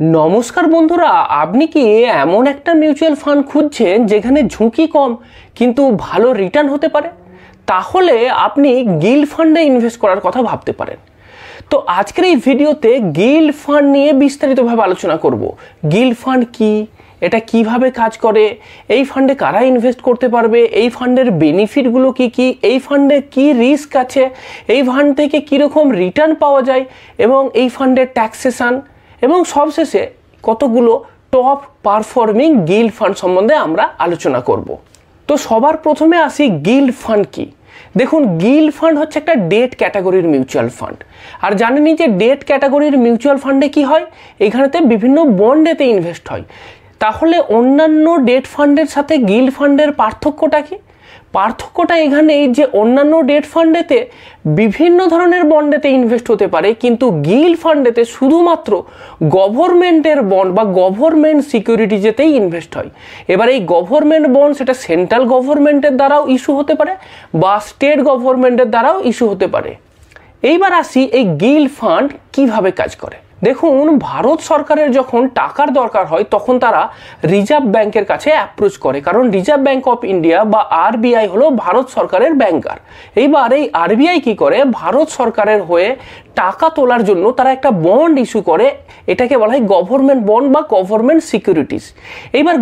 নমস্কার বন্ধুরা, আপনি কি এমন একটা মিউচুয়াল ফান্ড খুঁজছেন যেখানে ঝুঁকি কম কিন্তু ভালো রিটার্ন হতে পারে? তাহলে আপনি গিল্ড ফান্ডে ইনভেস্ট করার কথা ভাবতে পারেন। তো আজকের এই ভিডিওতে গিল্ড ফান্ড নিয়ে বিস্তারিতভাবে আলোচনা করব। গিল্ড ফান্ড কি, এটা কিভাবে কাজ করে, এই ফান্ডে কারা ইনভেস্ট করতে পারবে, এই ফান্ডের বেনিফিটগুলো কি কি, এই ফান্ডে কি রিস্ক আছে, এই ফান্ড থেকে কীরকম রিটার্ন পাওয়া যায় এবং এই ফান্ডের ট্যাক্সেশন এবং সবশেষে কতগুলো টপ পারফর্মিং গিল্ড ফান্ড সম্বন্ধে আমরা আলোচনা করব। তো সবার প্রথমে আসি গিল্ড ফান্ড কি। দেখুন, গিল্ড ফান্ড হচ্ছে একটা ডেট ক্যাটাগরির মিউচুয়াল ফান্ড। আর জানেনই যে ডেট ক্যাটাগরির মিউচুয়াল ফান্ডে কি হয়, এখানেতে বিভিন্ন বন্ডেতে ইনভেস্ট হয়। তাহলে অন্যান্য ডেট ফান্ডের সাথে গিল্ড ফান্ডের পার্থক্যটা কি? পার্থক্যটা এখানেই যে অন্যান্য ডেট ফান্ডেতে বিভিন্ন ধরনের বন্ডেতে ইনভেস্ট হতে পারে, কিন্তু গিল্ড ফান্ডেতে শুধুমাত্র গভর্নমেন্টের বন্ড বা গভর্নমেন্ট সিকিউরিটিজেতেই ইনভেস্ট হয়। এবার এই গভর্নমেন্ট বন্ড সেটা সেন্ট্রাল গভর্নমেন্টের দ্বারাও ইস্যু হতে পারে বা স্টেট গভর্নমেন্টের দ্বারাও ইস্যু হতে পারে। এইবার আসি এই গিল্ড ফান্ড কিভাবে কাজ করে। দেখুন, ভারত সরকারের যখন টাকার দরকার হয় তখন তারা রিজার্ভ ব্যাংকের কাছে অ্যাপ্রোচ করে, কারণ রিজার্ভ ব্যাংক অফ ইন্ডিয়া বা আরবিআই হলো ভারত সরকারের ব্যাংকার। এইবার এই আরবিআই কি করে, ভারত সরকারের হয়ে টাকা তোলার জন্য তারা একটা বন্ড ইস্যু করে, এটাকে বলা হয় গভর্নমেন্ট বন্ড বা গভর্নমেন্ট সিকিউরিটিস। এইবার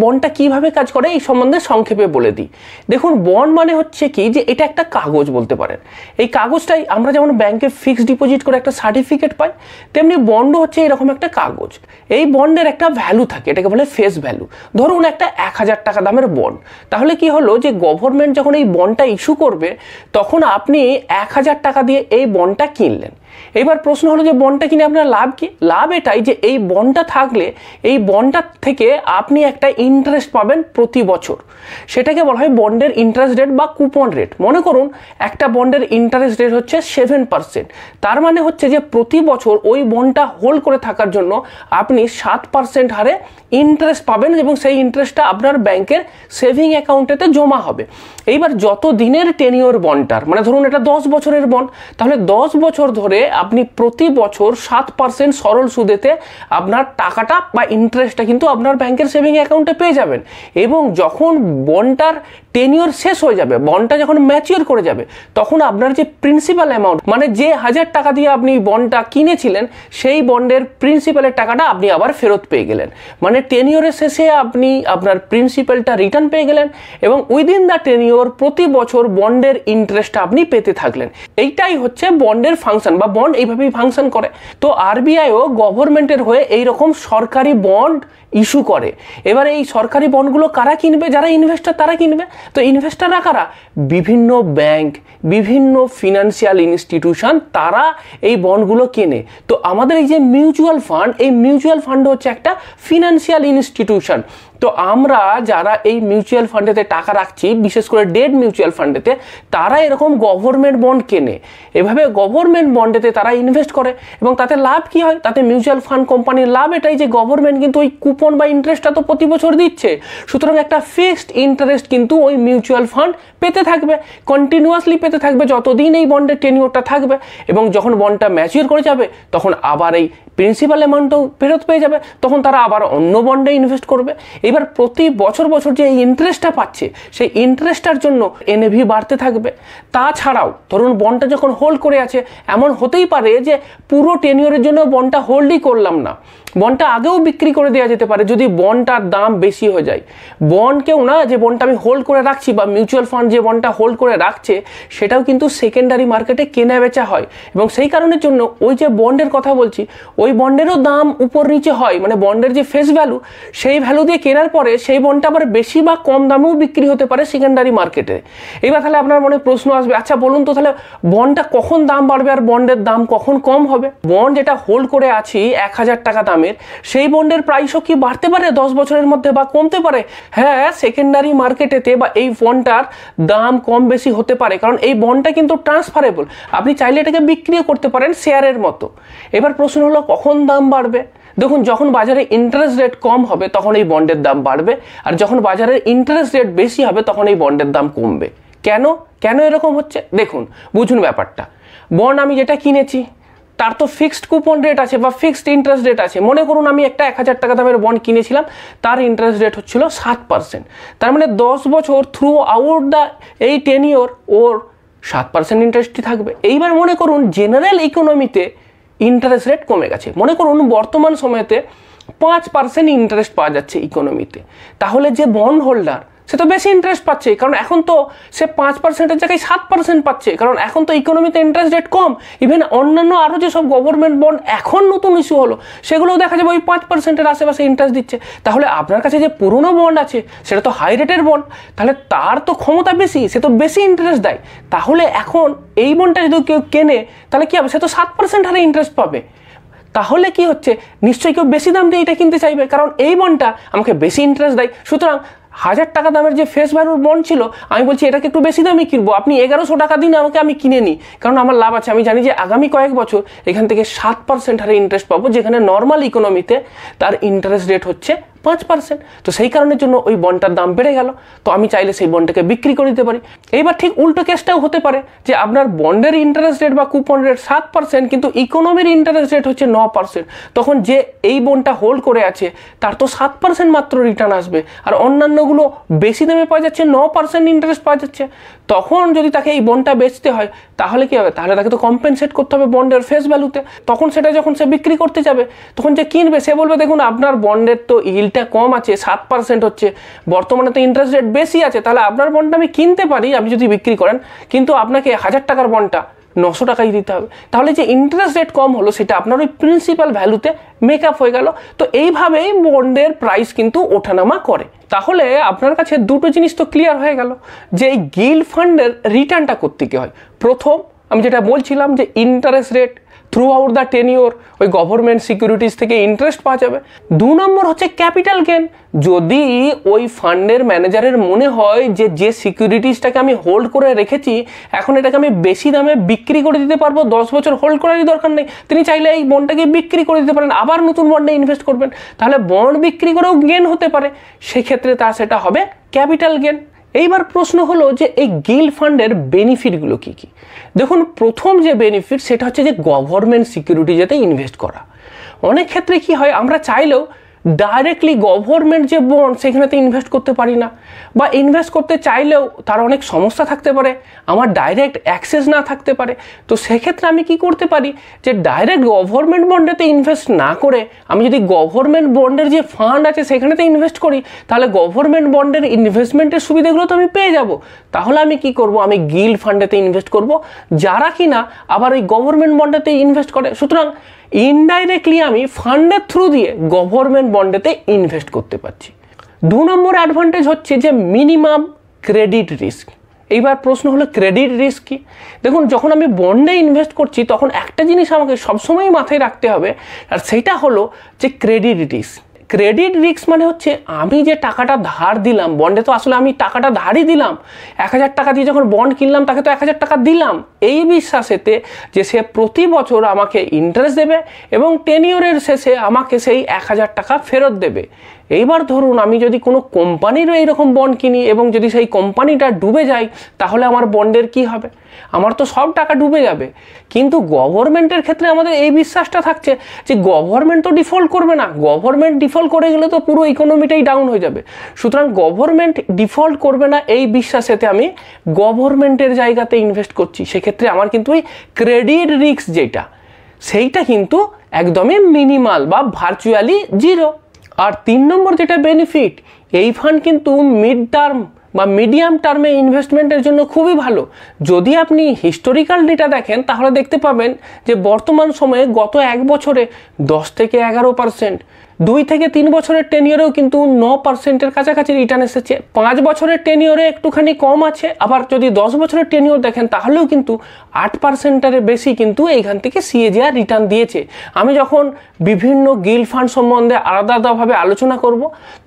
বন্ডটা কিভাবে কাজ করে এই সম্বন্ধে সংক্ষেপে বলে দিই। দেখুন, বন্ড মানে হচ্ছে কি, যে এটা একটা কাগজ বলতে পারেন। এই কাগজটাই আমরা যেমন ব্যাংকে ফিক্সড ডিপোজিট করে একটা সার্টিফিকেট পাই, তেমনি বন্ডও হচ্ছে এরকম একটা কাগজ। এই বন্ডের একটা ভ্যালু থাকে, এটাকে বলে ফেস ভ্যালু। ধরুন একটা 1000 টাকা দামের বন্ড, তাহলে কি হলো যে গভর্নমেন্ট যখন এই বন্ডটা ইস্যু করবে তখন আপনি 1000 টাকা দিয়ে এই বন্ডটা কিনলেন। এবার প্রশ্ন হলো যে বন্ডটা কিনে আপনার লাভ কি? লাভ এটাই যে এই বন্ডটা থাকলে এই বন্ডটা থেকে আপনি একটা ইন্টারেস্ট পাবেন প্রতি বছর। সেটাকে বলা হয় বন্ডের ইন্টারেস্ট রেট বা কুপন রেট। মনে করুন একটা বন্ডের ইন্টারেস্ট রেট হচ্ছে 7%। তার মানে হচ্ছে যে প্রতি বছর ওই বন্ডটা হোল্ড করে থাকার জন্য আপনি 7% হারে ইন্টারেস্ট পাবেন এবং সেই ইন্টারেস্টটা আপনার ব্যাংকের সেভিং অ্যাকাউন্টেতে জমা হবে। এইবার যত দিনের টেনিওর বন্ডটার, মানে ধরুন এটা 10 বছরের বন্ড, তাহলে 10 বছর ধরে আপনি প্রতি বছর 7% সরল সুদেতে আপনার টাকাটা বা ইন্টারেস্টটা কিন্তু আপনার ব্যাংকের সেভিং অ্যাকাউন্টে পেয়ে যাবেন। এবং যখন বন্ডটার টেনিওর শেষ হয়ে যাবে, বন্ডটা যখন ম্যাচিওর করে যাবে, তখন আপনার যে প্রিন্সিপাল অ্যামাউন্ট, মানে যে 1000 টাকা দিয়ে আপনি বন্ডটা কিনেছিলেন, সেই বন্ডের প্রিন্সিপালের টাকাটা আপনি আবার ফেরত পেয়ে গেলেন। মানে টেনিওরের শেষে আপনি আপনার প্রিন্সিপালটা রিটার্ন পেয়ে গেলেন এবং উইদিন দ্য টেনিওর প্রতি বছর বন্ডের ইন্টারেস্টটা আপনি পেতে থাকলেন। এইটাই হচ্ছে বন্ডের ফাংশন, বা বন্ড এইভাবেই ফাংশন করে। তো আরবিআইও গভর্নমেন্টের হয়ে এইরকম সরকারি বন্ড ইস্যু করে। এবার এই সরকারি বন্ডগুলো কারা কিনবে? যারা ইনভেস্টার তারা কিনবে। তো ইনভেস্টাররা কারা? বিভিন্ন ব্যাংক, বিভিন্ন ফিনান্সিয়াল ইনস্টিটিউশন, তারা এই বন্ডগুলো কেনে। তো আমাদের এই যে মিউচুয়াল ফান্ড, এই মিউচুয়াল ফান্ড হচ্ছে একটা ফিনান্সিয়াল ইনস্টিটিউশন। তো আমরা যারা এই মিউচুয়াল ফান্ডেতে টাকা রাখছি, বিশেষ করে ডেট মিউচুয়াল ফান্ডেতে, তারা এরকম গভর্নমেন্ট বন্ড কেনে। এভাবে গভর্নমেন্ট বন্ডেতে তারা ইনভেস্ট করে এবং তাতে লাভ কি হয়? তাতে মিউচুয়াল ফান্ড কোম্পানির লাভ এটাই যে গভর্নমেন্ট কিন্তু ওই কুপন বা ইন্টারেস্টটা তো প্রতি বছর দিচ্ছে, সুতরাং একটা ফিক্সড ইন্টারেস্ট কিন্তু ওই মিউচুয়াল ফান্ড পেতে থাকবে, কন্টিনিউয়াসলি পেতে থাকবে যতদিন এই বন্ডের টেনিওরটা থাকবে। এবং যখন বন্ডটা ম্যাচিওর করে যাবে তখন আবার এই প্রিন্সিপাল অ্যামাউন্টও ফেরত পেয়ে যাবে, তখন তারা আবার অন্য বন্ডে ইনভেস্ট করবে। এবার প্রতি বছর যে এই ইন্টারেস্টটা পাচ্ছে, সেই ইন্টারেস্টটার জন্য এনএভি বাড়তে থাকবে। তাছাড়াও ধরুন বন্ডটা যখন হোল্ড করে আছে, এমন হতেই পারে যে পুরো টেনিওরের জন্য বন্ডটা হোল্ডই করলাম না, বন্ডটা আগেও বিক্রি করে দেওয়া যেতে পারে যদি বন্ডটার দাম বেশি হয়ে যায়। বন্ড কেউ না, যে বন্ডটা আমি হোল্ড করে রাখছি বা মিউচুয়াল ফান্ড যে বন্ডটা হোল্ড করে রাখছে, সেটাও কিন্তু সেকেন্ডারি মার্কেটে কেনা বেচা হয়। এবং সেই কারণের জন্য ওই যে বন্ডের কথা বলছি, ওই বন্ডেরও দাম উপর নিচে হয়। মানে বন্ডের যে ফেস ভ্যালু, সেই ভ্যালু দিয়ে কেনার পরে সেই বন্ডটা আবার বেশি বা কম দামেও বিক্রি হতে পারে সেকেন্ডারি মার্কেটে। এবার তাহলে আপনার মনে প্রশ্ন আসবে, আচ্ছা বলুন তো তাহলে বন্ডটা কখন দাম বাড়বে আর বন্ডের দাম কখন কম হবে? বন্ড যেটা হোল্ড করে আছি 1000 টাকা দামের, সেই বন্ডের প্রাইসও কি বাড়তে পারে 10 বছরের মধ্যে বা কমতে পারে? হ্যাঁ, সেকেন্ডারি মার্কেটেতে বা এই বন্ডটার দাম কম বেশি হতে পারে, কারণ এই বন্ডটা কিন্তু ট্রান্সফারেবল, আপনি চাইলে এটাকে বিক্রিও করতে পারেন শেয়ারের মতো। এবার প্রশ্ন হলো কখন দাম বাড়বে? দেখুন, যখন বাজারে ইন্টারেস্ট রেট কম হবে তখন এই বন্ডের দাম বাড়বে, আর যখন বাজারের ইন্টারেস্ট রেট বেশি হবে তখন এই বন্ডের দাম কমবে। কেন এরকম হচ্ছে? দেখুন, বুঝুন ব্যাপারটা। বন্ড আমি যেটা কিনেছি তার তো ফিক্সড কুপন রেট আছে বা ফিক্সড ইন্টারেস্ট রেট আছে। মনে করুন আমি একটা 1000 টাকা দামের বন্ড কিনেছিলাম, তার ইন্টারেস্ট রেট হচ্ছিল 7%। তার মানে 10 বছর থ্রু আউট দ্য এই টেনিওর ওর 7% ইন্টারেস্টই থাকবে। এইবার মনে করুন জেনারেল ইকোনমিতে ইন্টারেস্ট রেট কমে গেছে, মনে করুন বর্তমান সময়তে 5% ইন্টারেস্ট পাওয়া যাচ্ছে ইকোনমিতে, তাহলে যে বন্ড হোল্ডার সে তো বেশি ইন্টারেস্ট পাচ্ছে, কারণ এখন তো সে 5%-এর জায়গায় 7% পাচ্ছে, কারণ এখন তো ইকোনমিতে ইন্টারেস্ট রেট কম। ইভেন অন্যান্য আরও যেসব গভর্নমেন্ট বন্ড এখন নতুন ইস্যু হলো সেগুলোও দেখা যাবে ওই 5%-এর আশেপাশে ইন্টারেস্ট দিচ্ছে। তাহলে আপনার কাছে যে পুরনো বন্ড আছে সেটা তো হাই রেটের বন্ড, তাহলে তার তো ক্ষমতা বেশি, সে তো বেশি ইন্টারেস্ট দেয়। তাহলে এখন এই বন্ডটা যদি কেউ কেনে তাহলে কী হবে, সে তো 7% হারে ইন্টারেস্ট পাবে। তাহলে কি হচ্ছে, নিশ্চয়ই কেউ বেশি দাম দিয়ে এটা কিনতে চাইবে, কারণ এই বন্ডটা আমাকে বেশি ইন্টারেস্ট দেয়। সুতরাং 1000 টাকা দামের যে ফেস ভ্যালুর বন্ড ছিল, আমি বলছি এটাকে একটু বেশি দামে কিনবো, আপনি 1100 টাকা দিন আমি কিনে নিই, কারণ আমার লাভ আছে। আমি জানি যে আগামী কয়েক বছর এখান থেকে 7% হারে ইন্টারেস্ট পাবো, যেখানে নর্মাল ইকোনমিতে তার ইন্টারেস্ট রেট হচ্ছে 5%। তো সেই কারণের জন্য ওই বন্ডটার দাম বেড়ে গেল, তো আমি চাইলে সেই বন্ডটাকে বিক্রি করে দিতে পারি। এইবার ঠিক উল্টো কেসটাও হতে পারে যে আপনার বন্ডের ইন্টারেস্ট রেট বা কুপন রেট 7%, কিন্তু ইকোনমির ইন্টারেস্ট রেট হচ্ছে 9%। তখন যে এই বন্ডটা হোল্ড করে আছে তার তো 7% মাত্র রিটার্ন আসবে, আর অন্যান্যগুলো বেশি দামে পাওয়া যাচ্ছে, 9% ইন্টারেস্ট পাওয়া যাচ্ছে। তখন যদি তাকে এই বন্ডটা বেচতে হয় তাহলে কি হবে, তাহলে তাকে তো কম্পেনসেট করতে হবে বন্ডের ফেস ভ্যালুতে। তখন সেটা যখন সে বিক্রি করতে যাবে তখন যে কিনবে সে বলবে দেখুন আপনার বন্ডের তো ইল্ডটা কম আছে, 7% হচ্ছে, বর্তমানে তো ইন্টারেস্ট রেট বেশি আছে, তাহলে আপনার বন্ডটা আমি কিনতে পারি আপনি যদি বিক্রি করেন, কিন্তু আপনাকে 1000 টাকার বন্ডটা 900 টাকাই দিতে হবে। তাহলে যে ইন্টারেস্ট রেট কম হলো সেটা আপনার ওই প্রিন্সিপাল ভ্যালুতে মেকআপ হয়ে গেল। তো এইভাবেই বন্ডের প্রাইস কিন্তু ওঠানামা করে। তাহলে আপনার কাছে দুটো জিনিস তো ক্লিয়ার হয়ে গেল যে এই গিল্ড ফান্ডের রিটার্নটা করতে কি হয়। প্রথম আমি যেটা বলছিলাম যে interest rate through out the tenure, ওই গভর্নমেন্ট সিকিউরিটিস থেকে ইন্টারেস্ট পাওয়া যাবে। 2 নম্বর হচ্ছে ক্যাপিটাল গেন। যদি ওই ফান্ডের ম্যানেজারের মনে হয় যে সিকিউরিটিসটাকে আমি হোল্ড করে রেখেছি এখন এটাকে আমি বেশি দামে বিক্রি করে দিতে পারবো, 10 বছর হোল্ড করারই দরকার নেই, তিনি চাইলে এই বন্ডটাকে বিক্রি করে দিতে পারেন, আবার নতুন বন্ডে ইনভেস্ট করবেন, তাহলে বন্ড বিক্রি করেও গেন হতে পারে, সেক্ষেত্রে তার সেটা হবে ক্যাপিটাল গেন। এইবার প্রশ্ন হলো যে এই গিল্ড ফান্ডের বেনিফিটগুলো কী কী। দেখুন প্রথম যে বেনিফিট সেটা হচ্ছে যে গভর্নমেন্ট সিকিউরিটিজেতে ইনভেস্ট করা। অনেক ক্ষেত্রে কি হয়, আমরা চাইলেও ডাইরেক্টলি গভর্নমেন্ট যে বন্ড সেখানেতে ইনভেস্ট করতে পারি না, বা ইনভেস্ট করতে চাইলেও তার অনেক সমস্যা থাকতে পারে, আমার ডাইরেক্ট অ্যাক্সেস না থাকতে পারে। তো সেক্ষেত্রে আমি কি করতে পারি যে ডাইরেক্ট গভর্নমেন্ট বন্ডেতে ইনভেস্ট না করে আমি যদি গভর্নমেন্ট বন্ডের যে ফান্ড আছে সেখানেতে ইনভেস্ট করি তাহলে গভর্নমেন্ট বন্ডের ইনভেস্টমেন্টের সুবিধাগুলো তো আমি পেয়ে যাব। তাহলে আমি কি করব, আমি গিল্ড ফান্ডেতে ইনভেস্ট করব যারা কিনা আবার ওই গভর্নমেন্ট বন্ডেতে ইনভেস্ট করে। সুতরাং ইনডাইরেক্টলি আমি ফান্ডের থ্রু দিয়ে গভর্নমেন্ট বন্ডেতে ইনভেস্ট করতে পারছি। 2 নম্বর অ্যাডভান্টেজ হচ্ছে যে মিনিমাম ক্রেডিট রিস্ক। এইবার প্রশ্ন হলো ক্রেডিট রিস্ক কি। দেখুন যখন আমি বন্ডে ইনভেস্ট করছি তখন একটা জিনিস আমাকে সবসময় মাথায় রাখতে হবে, আর সেটা হলো যে ক্রেডিট রিস্ক। ক্রেডিট রিস্ক মানে হচ্ছে আমি যে টাকাটা ধার দিলাম বন্ডে, তো আসলে আমি টাকাটা ধারই দিলাম, 1000 টাকা দিয়ে যখন বন্ড কিনলাম তাকে তো 1000 টাকা দিলাম এই বিশ্বাসেতে যে সে প্রতি বছর আমাকে ইন্টারেস্ট দেবে এবং টেনিওরের শেষে আমাকে সেই 1000 টাকা ফেরত দেবে। এইবার ধরুন আমি যদি কোনো কোম্পানিরও এইরকম বন্ড কিনি এবং যদি সেই কোম্পানিটা ডুবে যায় তাহলে আমার বন্ডের কি হবে, আমার তো সব টাকা ডুবে যাবে। কিন্তু গভর্নমেন্টের ক্ষেত্রে আমাদের এই বিশ্বাসটা থাকছে যে গভর্নমেন্ট তো ডিফল্ট করবে না, গভর্নমেন্ট ডিফল্ট করে গেলে তো পুরো ইকোনমিটাই ডাউন হয়ে যাবে। সুতরাং গভর্নমেন্ট ডিফল্ট করবে না এই বিশ্বাসেতে আমি গভর্নমেন্টের জায়গাতে ইনভেস্ট করছি, সেক্ষেত্রে আমার কিন্তু ওই ক্রেডিট রিস্ক যেটা সেইটা কিন্তু একদমই মিনিমাল বা ভার্চুয়ালি জিরো। আর 3 নম্বর যেটা বেনিফিট, এই ফান্ড কিন্তু মিড টার্ম বা মিডিয়াম টার্মে ইনভেস্টমেন্টের জন্য খুবই ভালো। যদি আপনি হিস্টোরিক্যাল ডেটা দেখেন তাহলে দেখতে পাবেন যে বর্তমান সময়ে গত 1 বছরে 10 থেকে 11%, 2 থেকে 3 বছরের টেনিওরেও কিন্তু 9%-এর কাছাকাছি রিটার্ন এসেছে, 5 বছরের টেনিওরে একটুখানি কম আছে, আবার যদি 10 বছরের টেনিওর দেখেন তাহলেও কিন্তু 8%-এর বেশি কিন্তু এইখান থেকে সিএজিআর রিটার্ন দিয়েছে। আমি যখন বিভিন্ন গিল্ড ফান্ড সম্বন্ধে আলাদা আলাদাভাবে আলোচনা করব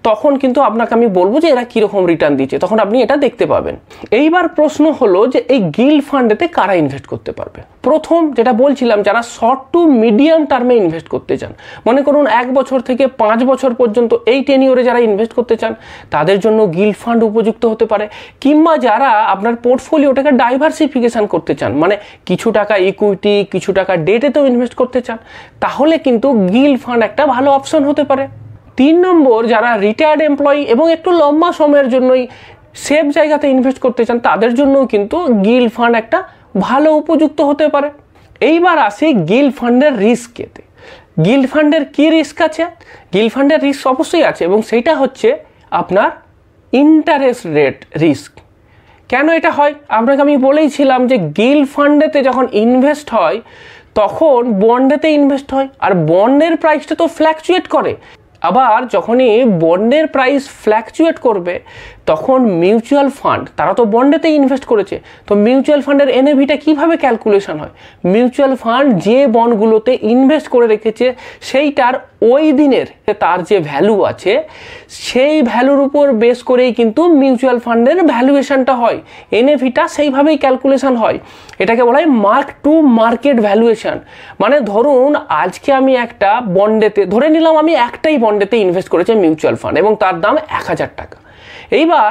তখন কিন্তু আপনাকে আমি বলবো যে এরা কীরকম রিটার্ন দিচ্ছে, তখন আপনি এটা দেখতে পাবেন। এইবার প্রশ্ন হলো যে এই গিল্ড ফান্ডেতে কারা ইনভেস্ট করতে পারবে। প্রথম যেটা বলছিলাম, যারা শর্ট টু মিডিয়াম টার্মে ইনভেস্ট করতে চান, মনে করুন 1 বছর থেকে 5 বছর পর্যন্ত এই টেনিওরে যারা ইনভেস্ট করতে চান তাদের জন্য গিল্ড ফান্ড উপযুক্ত হতে পারে। কিংবা যারা আপনার পোর্টফোলিওটাকে ডাইভার্সিফিকেশন করতে চান, মানে কিছু টাকা ইকুইটি কিছু টাকা ডেটেতেও ইনভেস্ট করতে চান, তাহলে কিন্তু গিল্ড ফান্ড একটা ভালো অপশন হতে পারে। 3 নম্বর, যারা রিটায়ার্ড এমপ্লয়ি এবং একটু লম্বা সময়ের জন্যই সেফ জায়গাতে ইনভেস্ট করতে চান, তাদের জন্যও কিন্তু গিল্ড ফান্ড একটা ভালো উপযুক্ত হতে পারে। এইবার আসি গিল্ড ফান্ডের রিস্কেতে। গিল্ড ফান্ডের কি রিস্ক আছে? গিল্ড ফান্ডের রিস্ক অবশ্যই আছে, এবং সেইটা হচ্ছে আপনার ইন্টারেস্ট রেট রিস্ক। কেন এটা হয়? আপনাকে আমি বলেইছিলাম যে গিল্ড ফান্ডেতে যখন ইনভেস্ট হয় তখন বন্ডেতে ইনভেস্ট হয়, আর বন্ডের প্রাইসটা তো ফ্ল্যাকচুয়েট করে। আবার যখনই বন্ডের প্রাইস ফ্ল্যাকচুয়েট করবে তখন মিউচুয়াল ফান্ড, তারা তো বন্ডেতে ইনভেস্ট করেছে, তো মিউচুয়াল ফান্ডের এনএভিটা কিভাবে ক্যালকুলেশন হয়? মিউচুয়াল ফান্ড যে বন্ডগুলোতে ইনভেস্ট করে রেখেছে সেইটার ওই দিনের তার যে ভ্যালু আছে সেই ভ্যালুর উপর বেস করেই কিন্তু মিউচুয়াল ফান্ডের ভ্যালুয়েশনটা হয়, এনএভিটা সেইভাবেই ক্যালকুলেশন হয়। এটাকে বলা হয় মার্ক টু মার্কেট ভ্যালুয়েশন। মানে ধরুন আজকে আমি একটা বন্ডেতে, ধরে নিলাম আমি একটাই বন্ডেতে ইনভেস্ট করেছি মিউচুয়াল ফান্ড এবং তার দাম 1000 টাকা। এইবার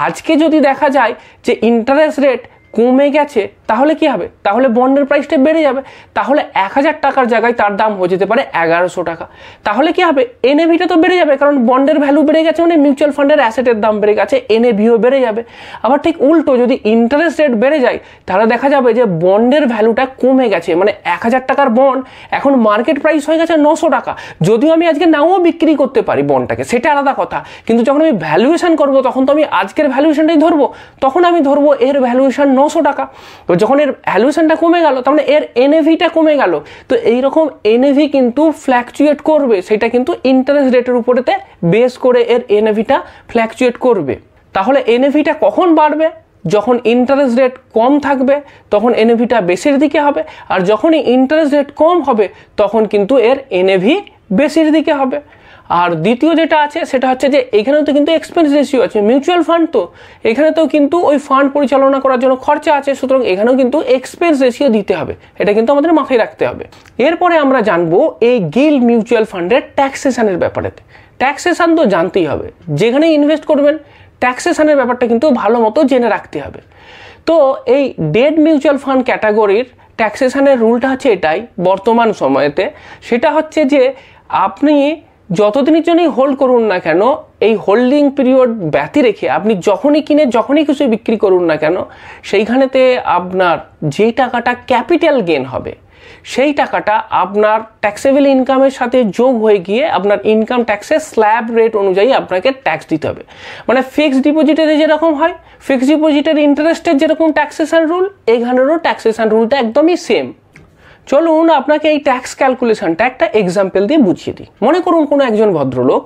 আজকে যদি দেখা যায় যে ইন্টারেস্ট রেট কমে গেছে, তাহলে কি হবে? তাহলে বন্ডের প্রাইসটা বেড়ে যাবে, তাহলে 1000 টাকার জায়গায় তার দাম হয়ে যেতে পারে 1100 টাকা। তাহলে কি হবে? এনএভিটা তো বেড়ে যাবে, কারণ বন্ডের ভ্যালু বেড়ে গেছে মানে মিউচুয়াল ফান্ডের অ্যাসেটের দাম বেড়ে গেছে, এনএভিও বেড়ে যাবে। আবার ঠিক উল্টো, যদি ইন্টারেস্ট রেট বেড়ে যায় তাহলে দেখা যাবে যে বন্ডের ভ্যালুটা কমে গেছে, মানে 1000 টাকার বন্ড এখন মার্কেট প্রাইস হয়ে গেছে 900 টাকা। যদিও আমি আজকে নাও বিক্রি করতে পারি বন্ডটাকে, সেটা আলাদা কথা, কিন্তু যখন আমি ভ্যালুয়েশন করবো তখন তো আমি আজকের ভ্যালুয়েশনটাই ধরবো, তখন আমি ধরবো এর ভ্যালুয়েশন 900 টাকা। তো যখন এর ভ্যালুয়েশনটা কমে গেল তার মানে এর এনএভিটা কমে গেল। তো এইরকম এনএভি কিন্তু ফ্ল্যাকচুয়েট করবে, সেটা কিন্তু ইন্টারেস্ট রেটের উপরেতে বেস করে এর এনএভিটা ফ্ল্যাকচুয়েট করবে। তাহলে এনএভিটা কখন বাড়বে? যখন ইন্টারেস্ট রেট কম থাকবে তখন এনএভিটা বেশির দিকে হবে, আর যখনই ইন্টারেস্ট রেট কম হবে তখন কিন্তু এর এনএভি বেশির দিকে হবে। আর দ্বিতীয় যেটা আছে সেটা হচ্ছে যে এখানেও তো কিন্তু এক্সপেন্স রেশিও আছে, মিউচুয়াল ফান্ড তো এখানে তো কিন্তু ওই ফান্ড পরিচালনা করার জন্য খরচা আছে, সুতরাং এখানেও কিন্তু এক্সপেন্স রেশিও দিতে হবে, এটা কিন্তু আমাদের মাথায় রাখতে হবে। এরপরে আমরা জানবো এই গিল্ড মিউচুয়াল ফান্ডের ট্যাক্সেশনের ব্যাপারে। ট্যাক্সেশন তো জানতেই হবে, যেখানে ইনভেস্ট করবেন ট্যাক্সেশনের ব্যাপারটা কিন্তু ভালো মতো জেনে রাখতে হবে। তো এই ডেট মিউচুয়াল ফান্ড ক্যাটাগরির ট্যাক্সেশনের রুলটা হচ্ছে এটাই বর্তমান সময়েতে, সেটা হচ্ছে যে আপনি যতদিনের জন্যই হোল্ড করুন না কেন, এই হোল্ডিং পিরিয়ড ব্যতি রেখে আপনি যখনই কিনে যখনই কিছু বিক্রি করুন না কেন, সেইখানেতে আপনার যে টাকাটা ক্যাপিটাল গেন হবে সেই টাকাটা আপনার ট্যাক্সেবল ইনকামের সাথে যোগ হয়ে গিয়ে আপনার ইনকাম ট্যাক্সের স্ল্যাব রেট অনুযায়ী আপনাকে ট্যাক্স দিতে হবে। মানে ফিক্সড ডিপোজিটের যেরকম হয়, ফিক্সড ডিপোজিটের ইন্টারেস্টের যেরকম ট্যাক্সেশন রুল, এখানেরও ট্যাক্সেশন রুলটা একদমই সেম। চলুন আপনাকে এই ট্যাক্স ক্যালকুলেশনটা একটা এক্সাম্পল দিয়ে বুঝিয়ে দিই। মনে করুন কোনো একজন ভদ্রলোক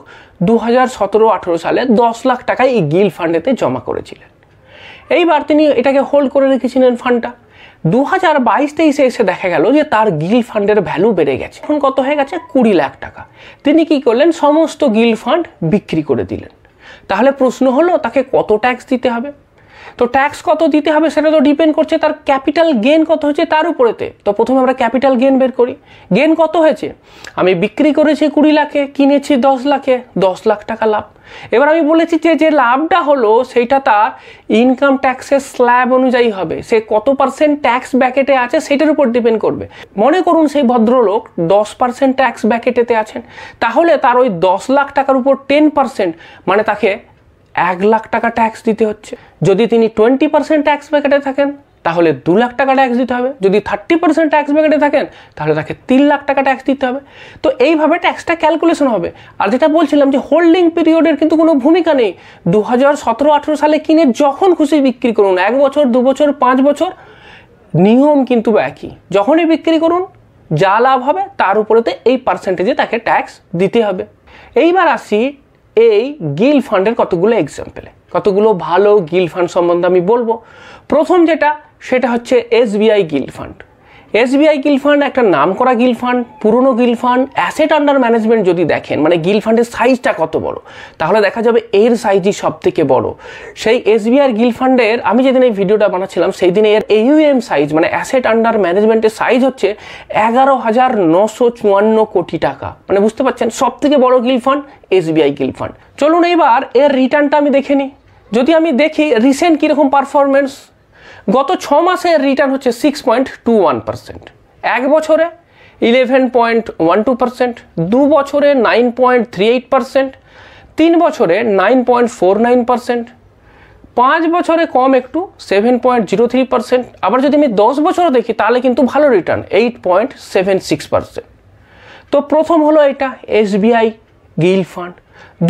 2017-18 সালে 10 লাখ টাকা এই গিল্ড ফান্ডেতে জমা করেছিলেন। এইবার তিনি এটাকে হোল্ড করে রেখেছিলেন ফান্ডটা। 2022-23 এসে দেখা গেল যে তার গিল্ড ফান্ডের ভ্যালু বেড়ে গেছে, এখন কত হয়ে গেছে? 20 লাখ টাকা। তিনি কি করলেন? সমস্ত গিল্ড ফান্ড বিক্রি করে দিলেন। তাহলে প্রশ্ন হলো তাকে কত ট্যাক্স দিতে হবে? তো ট্যাক্স কত দিতে হবে সেটা তো ডিপেন্ড করছে তার ক্যাপিটাল গেন কত হচ্ছে তার উপরেতে। তো প্রথমে আমরা ক্যাপিটাল গেন বের করি। গেন কত হয়েছে? আমি বিক্রি করেছি 20 লাখে, কিনেছি 10 লাখে, 10 লাখ টাকা লাভ। এবার আমি বলেছি যে লাভটা হলো সেইটা তার ইনকাম ট্যাক্সের স্ল্যাব অনুযায়ী হবে, সে কত পার্সেন্ট ট্যাক্স ব্র্যাকেটে আছে সেটার উপর ডিপেন্ড করবে। মনে করুন সেই ভদ্রলোক 10% ট্যাক্স ব্র্যাকেটেতে আছেন, তাহলে তার ওই 10 লাখ টাকার উপর 10% মানে তাকে 1 লাখ টাকা ট্যাক্স দিতে হচ্ছে। যদি তিনি 20% ট্যাক্স ব্র্যাকেটে থাকেন তাহলে 2 লাখ টাকা ট্যাক্স দিতে হবে। যদি 30% ট্যাক্স ব্র্যাকেটে থাকেন তাহলে তাকে 3 লাখ টাকা ট্যাক্স দিতে হবে। তো এইভাবে ট্যাক্সটা ক্যালকুলেশন হবে। আর যেটা বলছিলাম যে হোল্ডিং পিরিয়ডের কিন্তু কোনো ভূমিকা নেই। 2017-18 সালে কিনে যখন খুশি বিক্রি করুন, 1 বছর 2 বছর 5 বছর, নিয়ম কিন্তু একই। যখনই বিক্রি করুন যা লাভ হবে তার উপরেতে এই পার্সেন্টেজে তাকে ট্যাক্স দিতে হবে। এইবার আসি এই গিল্ড ফান্ডের কতগুলো এক্সাম্পলে, কতগুলো ভালো গিল্ড ফান্ড সম্বন্ধে আমি বলবো। প্রথম যেটা সেটা হচ্ছে SBI guild fund. SBI guild fund একটা নামকরা গিল্ড ফান্ড, পুরনো guild fund. Asset under management যদি দেখেন, মানে গিল্ড ফান্ডের সাইজটা কত বড়, তাহলে দেখা যাবে এর সাইজই সব থেকে বড়। সেই এসবিআই গিল্ড ফান্ডের আমি যেদিন এই ভিডিওটা বানাচ্ছিলাম সেই দিনে এর AUM সাইজ, মানে অ্যাসেট আন্ডার ম্যানেজমেন্টের সাইজ হচ্ছে 11,954 কোটি টাকা। মানে বুঝতে পারছেন, সব থেকে বড় guild fund SBI guild fund. চলুন এইবার এর রিটার্নটা আমি দেখে নিই। যদি আমি দেখি রিসেন্ট কীরকম পারফরমেন্স, গত 6 মাসের রিটার্ন হচ্ছে 6.21%, 1 বছরে 11.12%, 2 বছরে 9.38%, 3 বছরে 9.49%, 5 বছরে কম একটু 7.03%। আবার যদি আমি 10 বছর দেখি তাহলে কিন্তু ভালো রিটার্ন 8.76%। তো প্রথম হলো এটা এসবিআই গিল্ড ফান্ড।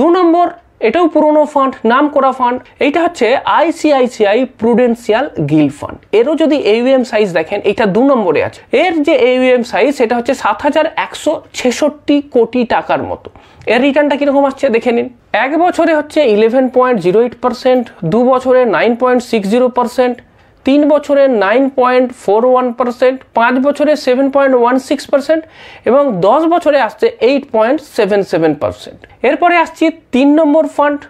2 নম্বর, এটাও পুরনো ফান্ড, নাম করা ফান্ড, এইটা হচ্ছে আইসিআইসিআই প্রুডেন্সিয়াল গিল্ড ফান্ড। এরও যদি AUM সাইজ দেখেন, এটা 2 নম্বরে আছে। এর যে AUM সাইজ সেটা হচ্ছে 7,166 কোটি টাকার মতো। এর রিটার্নটা কিরকম আসছে দেখে নিন। 1 বছরে হচ্ছে 11.08%, 2 বছরে 9.60%, 3 বছরে 9.41%, 5 বছরে 7.16% এবং 10 বছরে আসছে 8.77%। এরপরে আসছি 3 নম্বর ফান্ড।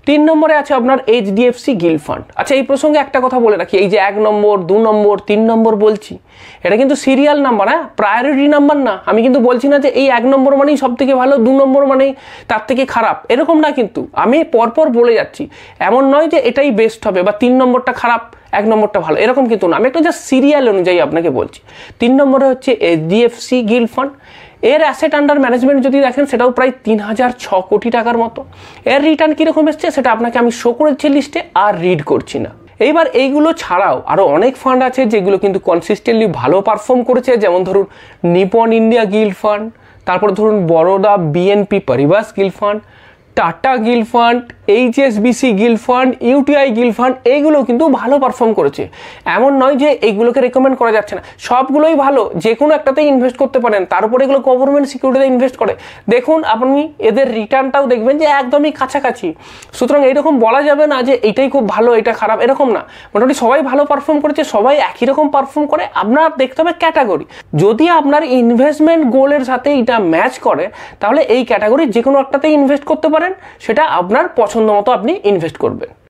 3 নম্বরে আছে আপনার HDFC গিল্ড ফান্ড। আচ্ছা, এই প্রসঙ্গে একটা কথা বলে রাখি, এই যে 1 নম্বর 2 নম্বর 3 নম্বর বলছি, এটা কিন্তু সিরিয়াল নাম্বার, হ্যাঁ, প্রায়োরিটি নাম্বার না। আমি কিন্তু বলছি না যে এই 1 নম্বর মানেই সব থেকে ভালো, 2 নম্বর মানেই তার থেকে খারাপ, এরকম না। কিন্তু আমি পরপর বলে যাচ্ছি, এমন নয় যে এটাই বেস্ট হবে বা 3 নম্বরটা খারাপ 1 নম্বরটা ভালো, এরকম কিন্তু না। আমি একটা জাস্ট সিরিয়াল অনুযায়ী আপনাকে বলছি। 3 নম্বরে হচ্ছে HDFC গিল্ড ফান্ড। এর অ্যাসেট আন্ডার ম্যানেজমেন্ট যদি দেখেন সেটাও প্রায় 3,006 কোটি টাকার মতো। এর রিটার্ন কীরকম এসছে সেটা আপনাকে আমি শো করেছি লিস্টে, আর রিড করছি না। এইবার এইগুলো ছাড়াও আরও অনেক ফান্ড আছে যেগুলো কিন্তু কনসিস্টেন্টলি ভালো পারফর্ম করেছে, যেমন ধরুন নিপন ইন্ডিয়া গিল্ড ফান্ড, তারপর ধরুন Baroda BNP Paribas gilt fund, Tata gilt fund, HSBC gilt fund, UTI gilt fund, এইগুলো কিন্তু ভালো পারফর্ম করেছে। এমন নয় যে এইগুলোকে রেকমেন্ড করা যাচ্ছে না, সবগুলোই ভালো, যে কোনো একটাতেই ইনভেস্ট করতে পারেন। তার উপরে এগুলো গভর্নমেন্ট সিকিউরিটিতে ইনভেস্ট করে। দেখুন আপনি এদের রিটার্নটাও দেখবেন যে একদমই কাছাকাছি। সুতরাং এইরকম বলা যাবে না যে এইটাই খুব ভালো এটা খারাপ, এরকম না। মোটামুটি সবাই ভালো পারফর্ম করেছে, সবাই একই রকম পারফর্ম করে। আপনার দেখতে হবে ক্যাটাগরি, যদি আপনার ইনভেস্টমেন্ট গোলের সাথে এটা ম্যাচ করে তাহলে এই ক্যাটাগরি যে কোনো একটাতেই ইনভেস্ট করতে পারেন, সেটা আপনার পছন্দ মতো আপনি ইনভেস্ট করবেন।